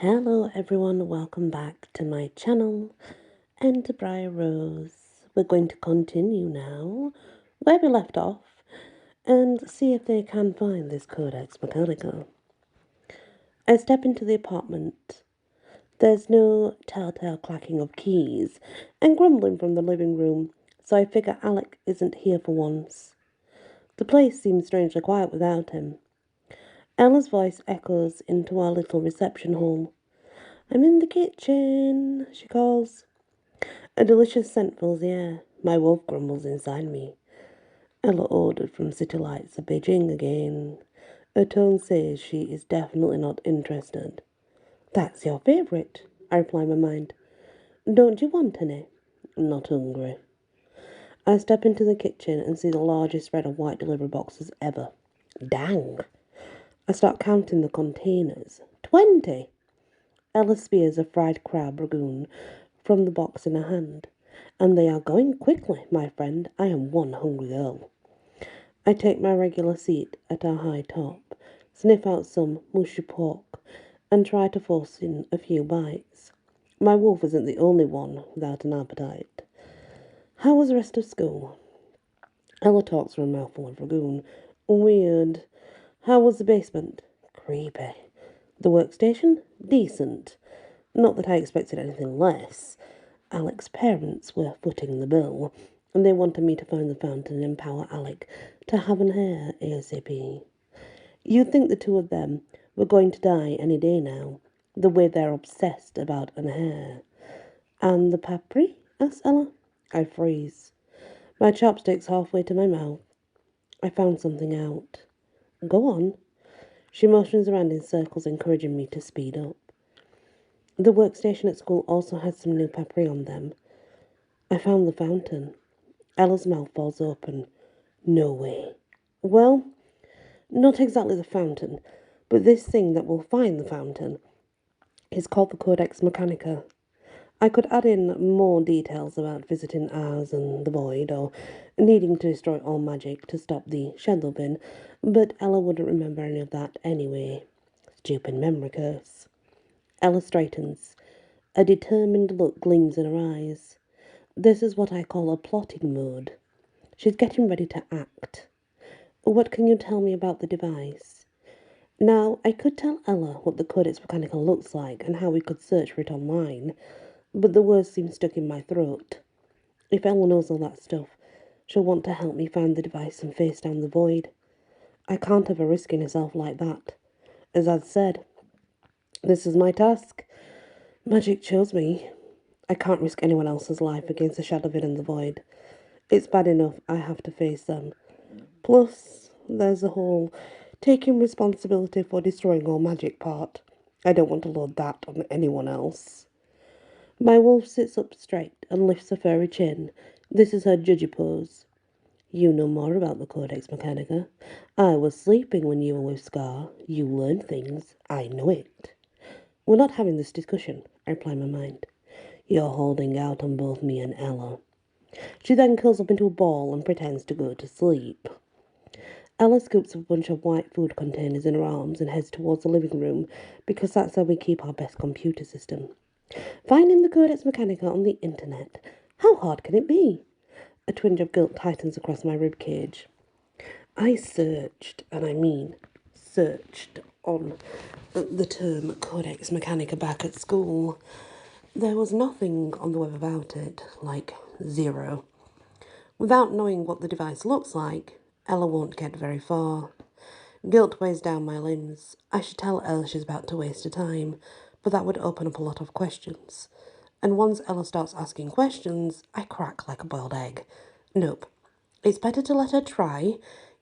Hello everyone, welcome back to my channel and to Bryar Rose. We're going to continue now where we left off and see if they can find this Codex Mechanica. I step into the apartment. There's no telltale clacking of keys and grumbling from the living room, so I figure Alec isn't here for once. The place seems strangely quiet without him. Ella's voice echoes into our little reception hall. "I'm in the kitchen," she calls. A delicious scent fills the air. My wolf grumbles inside me. Ella ordered from City Lights a Beijing again. Her tone says she is definitely not interested. "That's your favourite," I reply in my mind. "Don't you want any?" "Not hungry." I step into the kitchen and see the largest spread of white delivery boxes ever. Dang! I start counting the containers. 20! Ella spears a fried crab ragoon from the box in her hand. "And they are going quickly, my friend. I am one hungry girl." I take my regular seat at our high top, sniff out some mushy pork, and try to force in a few bites. My wolf isn't the only one without an appetite. "How was the rest of school?" Ella talks from a mouthful of ragoon. "Weird." "How was the basement?" "Creepy." "The workstation?" "Decent." Not that I expected anything less. Alec's parents were footing the bill, and they wanted me to find the fountain and empower Alec to have an heir ASAP. You'd think the two of them were going to die any day now, the way they're obsessed about an heir. "And the papri?" asks Ella. I freeze. My chopstick's halfway to my mouth. I found something out. "Go on." She motions around in circles, encouraging me to speed up. The workstation at school also had some new papri on them. I found the fountain. Ella's mouth falls open. "No way." "Well, not exactly the fountain, but this thing that will find the fountain is called the Codex Mechanica. I could add in more details about visiting ours and the void, or needing to destroy all magic to stop the shadow bin, but Ella wouldn't remember any of that anyway. Stupid memory curse. Ella straightens. A determined look gleams in her eyes. This is what I call a plotting mode. She's getting ready to act. "What can you tell me about the device?" Now, I could tell Ella what the Codex Mechanica looks like and how we could search for it online, but the words seem stuck in my throat. If Ella knows all that stuff, she'll want to help me find the device and face down the void. I can't have her risking herself like that. As I'd said, this is my task. Magic chose me. I can't risk anyone else's life against the shadow bin and the void. It's bad enough I have to face them. Plus, there's the whole taking responsibility for destroying all magic part. I don't want to load that on anyone else. My wolf sits up straight and lifts a furry chin. This is her judgy pose. "You know more about the Codex Mechanica. I was sleeping when you were with Scar. You learned things. I know it." "We're not having this discussion," I reply in my mind. "You're holding out on both me and Ella." She then curls up into a ball and pretends to go to sleep. Ella scoops up a bunch of white food containers in her arms and heads towards the living room, because that's where we keep our best computer system. Finding the Codex Mechanica on the internet. How hard can it be? A twinge of guilt tightens across my rib cage. I searched, and I mean searched, on the term Codex Mechanica back at school. There was nothing on the web about it, like zero. Without knowing what the device looks like, Ella won't get very far. Guilt weighs down my limbs. I should tell Ella she's about to waste her time, but that would open up a lot of questions. And once Ella starts asking questions, I crack like a boiled egg. Nope. It's better to let her try,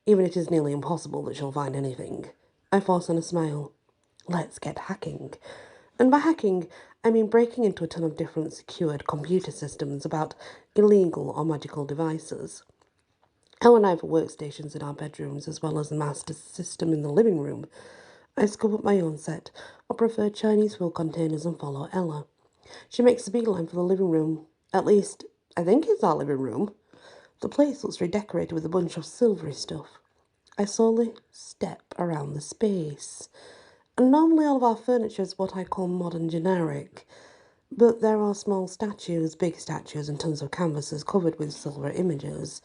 even if it is nearly impossible that she'll find anything. I force on a smile. Let's get hacking. And by hacking, I mean breaking into a ton of different secured computer systems about illegal or magical devices. Ella and I have workstations in our bedrooms, as well as a master system in the living room. I scoop up my own set, or prefer Chinese food containers, and follow Ella. She makes a beeline for the living room. At least, I think it's our living room. The place looks redecorated with a bunch of silvery stuff. I slowly step around the space. And normally all of our furniture is what I call modern generic, but there are small statues, big statues, and tons of canvases covered with silver images.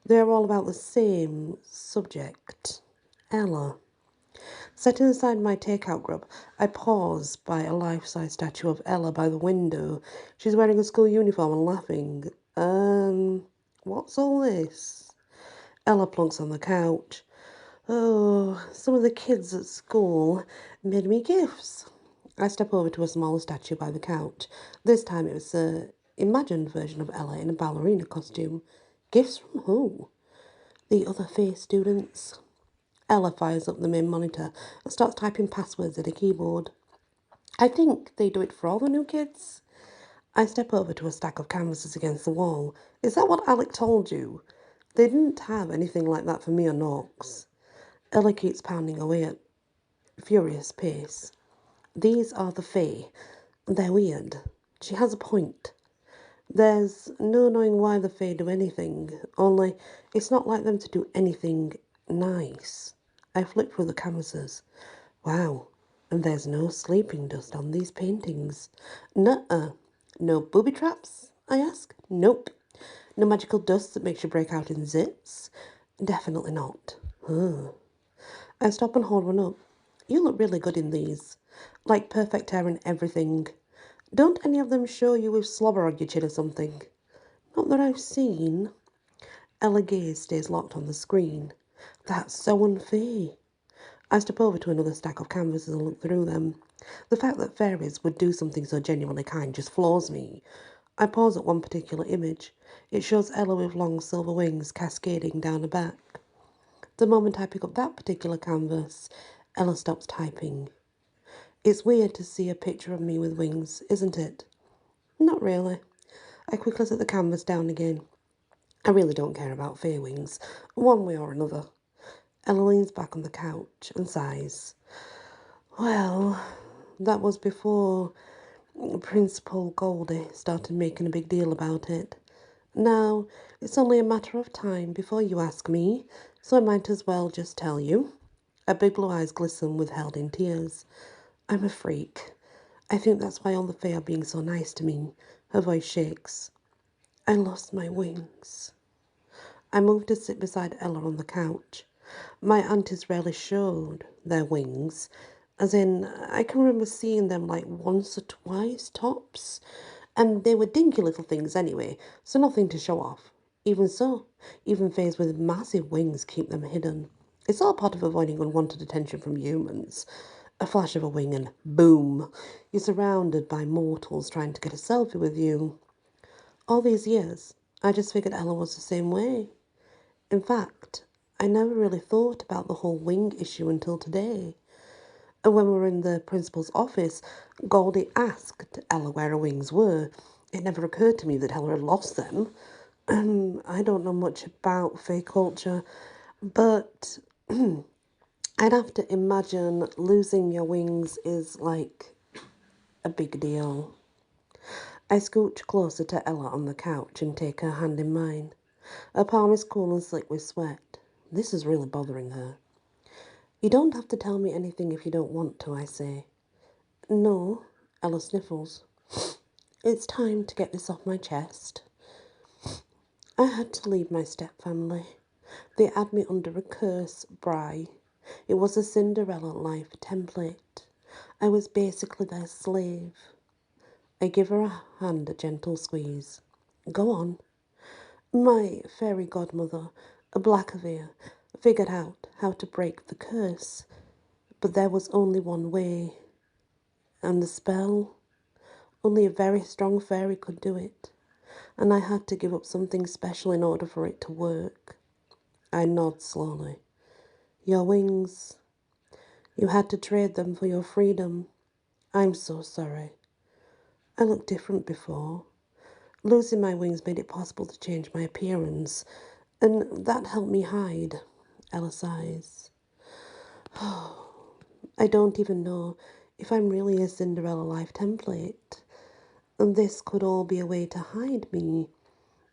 They are all about the same subject, Ella. Setting aside my takeout grub, I pause by a life-size statue of Ella by the window. She's wearing a school uniform and laughing. What's all this? Ella plunks on the couch. Oh, some of the kids at school made me gifts. I step over to a smaller statue by the couch. This time it was an imagined version of Ella in a ballerina costume. Gifts from who? The other Fae students. Ella fires up the main monitor and starts typing passwords at a keyboard. I think they do it for all the new kids. I step over to a stack of canvases against the wall. Is that what Alec told you? They didn't have anything like that for me or Knox. Ella keeps pounding away at furious pace. These are the Fae. They're weird. She has a point. There's no knowing why the Fae do anything, only it's not like them to do anything nice. I flip through the canvases. Wow, and there's no sleeping dust on these paintings. Nuh-uh. No booby traps? I ask. Nope. No magical dust that makes you break out in zits? Definitely not. Huh. I stop and hold one up. You look really good in these. Like perfect hair and everything. Don't any of them show you with slobber on your chin or something? Not that I've seen. Ella gaze stays locked on the screen. That's so unfair. I step over to another stack of canvases and look through them. The fact that fairies would do something so genuinely kind just floors me. I pause at one particular image. It shows Ella with long silver wings cascading down her back. The moment I pick up that particular canvas, Ella stops typing. It's weird to see a picture of me with wings, isn't it? Not really. I quickly set the canvas down again. I really don't care about fae wings, one way or another. Ella leans back on the couch and sighs. Well, that was before Principal Goldie started making a big deal about it. Now, it's only a matter of time before you ask me, so I might as well just tell you. Her big blue eyes glisten with held in tears. I'm a freak. I think that's why all the Fae are being so nice to me. Her voice shakes. I lost my wings. I moved to sit beside Ella on the couch. My aunties rarely showed their wings, as in, I can remember seeing them like once or twice tops, and they were dinky little things anyway, so nothing to show off. Even so, even fays with massive wings keep them hidden. It's all part of avoiding unwanted attention from humans. A flash of a wing and boom, you're surrounded by mortals trying to get a selfie with you. All these years, I just figured Ella was the same way. In fact, I never really thought about the whole wing issue until today. And when we were in the principal's office, Goldie asked Ella where her wings were. It never occurred to me that Ella had lost them. I don't know much about Fae culture, but I'd have to imagine losing your wings is like a big deal. I scooch closer to Ella on the couch and take her hand in mine. Her palm is cool and slick with sweat. This is really bothering her. You don't have to tell me anything if you don't want to, I say. No, Ella sniffles. It's time to get this off my chest. I had to leave my stepfamily. They had me under a curse, Bry. It was a Cinderella life template. I was basically their slave. I give her a hand a gentle squeeze. Go on. My fairy godmother, Blackavere, figured out how to break the curse, but there was only one way. And the spell? Only a very strong fairy could do it, and I had to give up something special in order for it to work. I nod slowly. Your wings. You had to trade them for your freedom. I'm so sorry. I looked different before. Losing my wings made it possible to change my appearance, and that helped me hide. Ella sighs. I don't even know if I'm really a Cinderella life template. And this could all be a way to hide me.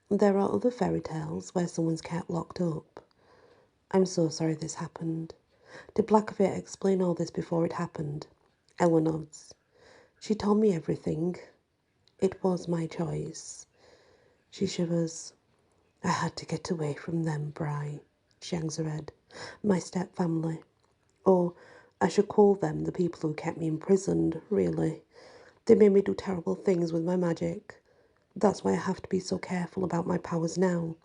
There are other fairy tales where someone's kept locked up. I'm so sorry this happened. Did Blackfeet explain all this before it happened? Ella nods. She told me everything. It was my choice. She shivers. I had to get away from them, Bry. She hangs her head. My step-family. Or I should call them the people who kept me imprisoned, really. They made me do terrible things with my magic. That's why I have to be so careful about my powers now.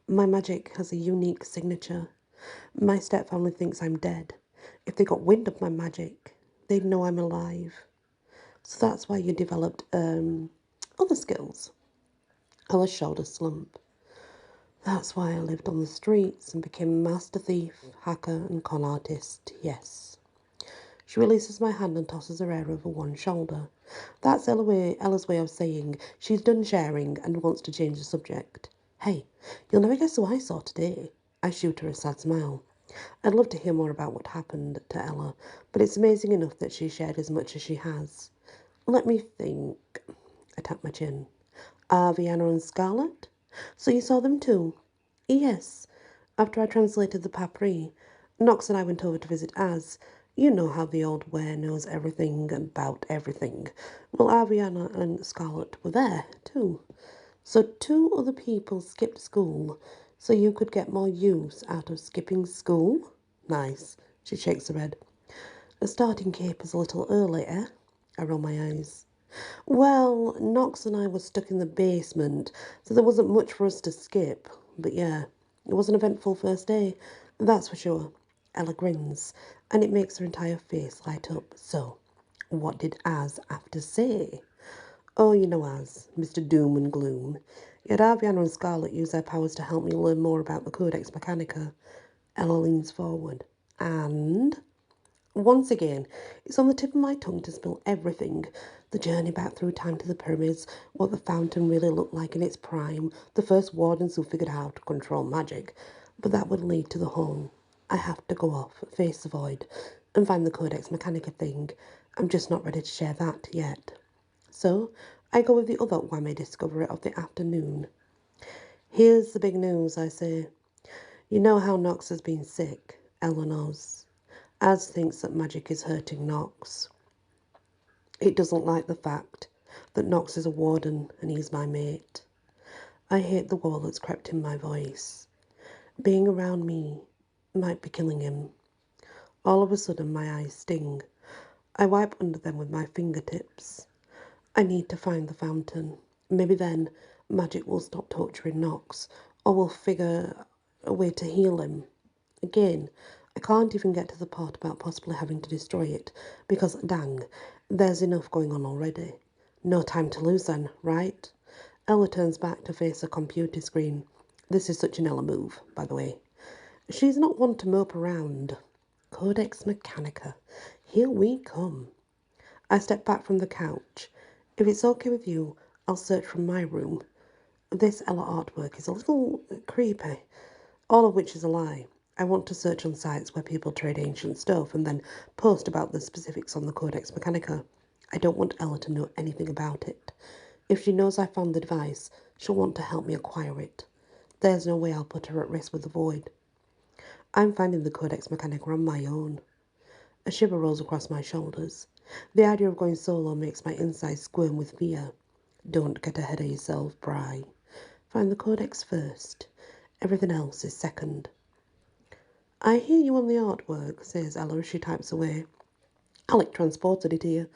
My magic has a unique signature. My stepfamily thinks I'm dead. If they got wind of my magic, they'd know I'm alive. So that's why you developed, other skills. Ella's shoulders slump. That's why I lived on the streets and became a master thief, hacker and con artist, yes. She releases my hand and tosses her hair over one shoulder. That's Ella's way of saying she's done sharing and wants to change the subject. Hey, you'll never guess who I saw today. I shoot her a sad smile. I'd love to hear more about what happened to Ella, but it's amazing enough that she shared as much as she has. Let me think. I tap my chin. Vienna and Scarlet? So you saw them too? Yes. After I translated the Papri, Knox and I went over to visit Az. You know how the old were knows everything about everything. Well, Aviana and Scarlet were there too. So 2 other people skipped school, so you could get more use out of skipping school? Nice. She shakes her head. The starting cape is a little early, eh? I roll my eyes. Well, Knox and I were stuck in the basement, so there wasn't much for us to skip. But yeah, it was an eventful first day, that's for sure. Ella grins, and it makes her entire face light up. So, what did Az have to say? Oh, you know Az, Mr. Doom and Gloom. Yet Aviana and Scarlet use their powers to help me learn more about the Codex Mechanica. Ella leans forward. And? Once again, it's on the tip of my tongue to spill everything. The journey back through time to the pyramids, what the fountain really looked like in its prime, the first wardens who figured out how to control magic. But that would lead to the home. I have to go off, face the void, and find the Codex Mechanica thing. I'm just not ready to share that yet. So, I go with the other whammy discovery of the afternoon. Here's the big news, I say. You know how Knox has been sick, Ella knows. Az thinks that magic is hurting Knox. It doesn't like the fact that Knox is a warden and he's my mate. I hate the wall that's crept in my voice. Being around me might be killing him. All of a sudden my eyes sting. I wipe under them with my fingertips. I need to find the fountain. Maybe then magic will stop torturing Knox, or we'll figure a way to heal him. Again, I can't even get to the part about possibly having to destroy it, because dang, there's enough going on already. No time to lose then, right? Ella turns back to face a computer screen. This is such an Ella move, by the way. She's not one to mope around. Codex Mechanica. Here we come. I step back from the couch. If it's okay with you, I'll search from my room. This Ella artwork is a little creepy, all of which is a lie. I want to search on sites where people trade ancient stuff and then post about the specifics on the Codex Mechanica. I don't want Ella to know anything about it. If she knows I found the device, she'll want to help me acquire it. There's no way I'll put her at risk with the void. I'm finding the Codex Mechanica on my own. A shiver rolls across my shoulders. The idea of going solo makes my insides squirm with fear. Don't get ahead of yourself, Bry. Find the Codex first. Everything else is second. I hear you on the artwork, says Ella as she types away. Alec transported it here,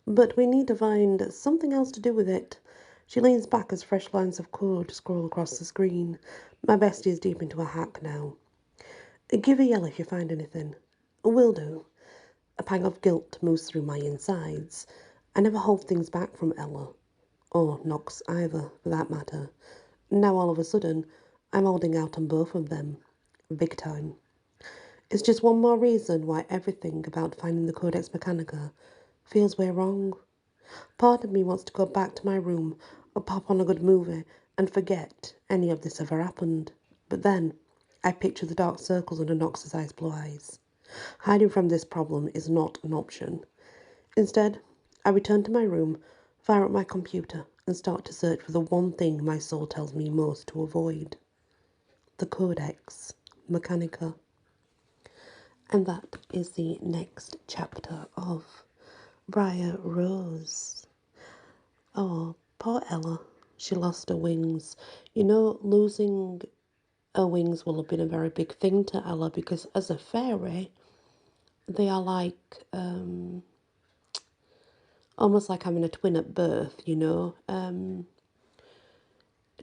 but we need to find something else to do with it. She leans back as fresh lines of code scroll across the screen. My bestie is deep into a hack now. Give a yell if you find anything. Will do. A pang of guilt moves through my insides. I never hold things back from Ella. Or Knox either, for that matter. Now all of a sudden, I'm holding out on both of them. Big time. It's just one more reason why everything about finding the Codex Mechanica feels way wrong. Part of me wants to go back to my room or pop on a good movie and forget any of this ever happened. But then, I picture the dark circles under Knox's ice blue eyes. Hiding from this problem is not an option. Instead, I return to my room, fire up my computer, and start to search for the one thing my soul tells me most to avoid. The Codex Mechanica. And that is the next chapter of Bryar Rose. Oh, poor Ella. She lost her wings. You know, losing her wings will have been a very big thing to Ella because as a fairy, they are like almost like having a twin at birth, you know.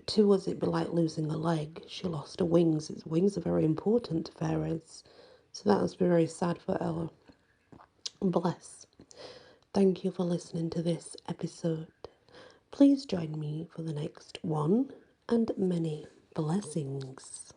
To us, it'd be like losing a leg. She lost her wings. Its wings are very important to fairies. So that must be very sad for Ella. Bless. Thank you for listening to this episode. Please join me for the next one, and many blessings.